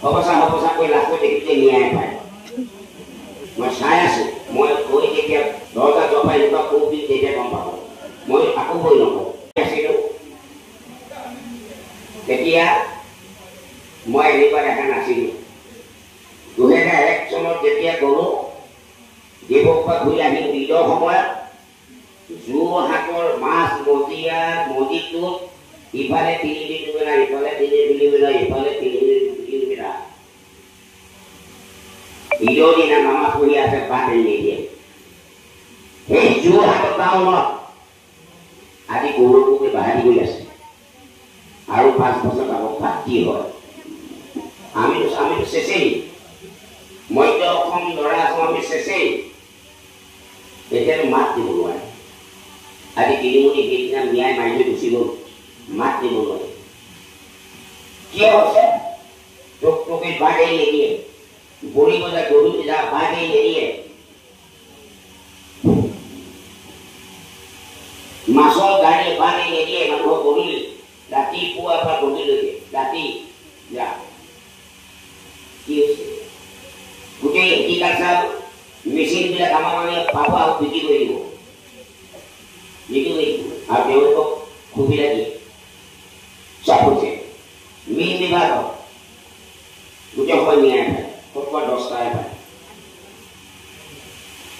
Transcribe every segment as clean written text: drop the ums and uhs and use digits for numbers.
হবচা কৈ লাষ্টত দেখিছে ন্যায় পায় মই চাই আছো মই গৈ যেতিয়া দৰ্জা জপাই এনেকুৱা কবি তেতিয়া গম পাব মই আকৌ গৈ নকওঁ আছিলোঁ তেতিয়া মই এনেকুৱা দেখা নাছিলোঁ 2001 চনত যেতিয়া গ'লো দেৱপা ঘূৰি আহি ঈদৰ সময়ত যোৰহাটৰ মাছ মজিটোত ইফালে 3 কিলোমিটাৰ ইফালে 3 কিলোমিটাৰ ইফালে 3 কিলোমিটাৰ ঈদৰ দিনা নামাজ পঢ়ি আছে বাট নিদিয়ে সেই যোৰহাটৰ টাউনত আজি গৌৰৱকে বাহাৰি গৈ আছে আৰু 5 বছৰ আগত ভাতি হয় আমিতো চেচেই মধ্য অসম ল'ৰা আছো আমি চেচেই এতিয়াতো মাত দিব নোৱাৰে আজি তিনিমুনি সেইদিনা ন্যায় মাৰি গুচি গ'ল মাত দিব নোৱাৰে কিয় হৈছে তোকে বাগেই নিদিয়ে বড়ি বজা গৰু যা বাগেই নিদিয়ে মাছৰ গাড়ী বাগেই নিদিয়ে মানুহক গৰুলি ৰাতিপুৱাৰ পৰা গধূলিলৈকে ৰাতি যা কি হৈছে গোটেই এগ্ৰিকালচাৰ মেচিনবিলাক আমাৰ মানে পাব আৰু বিক্ৰী কৰি দিব আৰু তেওঁলোকক সুবিধা দিয়ে চব হৈছে মীন বিভাগত গোটেই সময় ন্যায় পায় ক'ৰবাত 10টাই পায়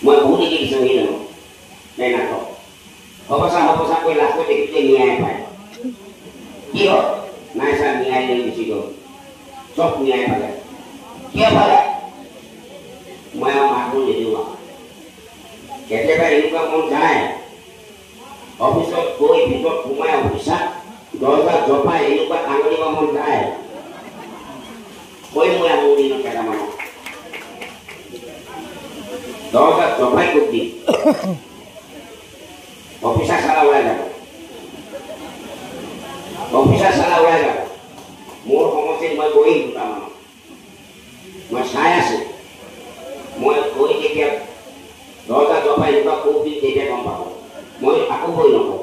মই বহুত দেখিছোঁ সেই জানো নাই নাটক হবচা কৈ লাষ্টত দেখিছে ন্যায় পায় কি হ'ল নাই ছাৰ ন্যায় লৈ গুচি গ'ল চব ন্যায় পালে কিয় পালে মই আৰু মাতবোৰ নিদিওঁ কেতিয়াবা এনেকুৱা মন যায় অফিচত গৈ ভিতৰত সোমাই অফিচত দৰ্জা জপাই এনেকুৱা আঙুলিব মন যায় কৈ মই আঙুলি কেইটামানক দৰ্জা জপাই খুব দিম অফিচাৰ চালা ওলাই যাব মোৰ সমষ্টিত মই গৈ দুটামানক মই চাই আছো মই গৈ যেতিয়া দৰ্জা জপাই এনেকুৱা খুব দিম তেতিয়া গম পাব মই আকৌ গৈ নকওঁ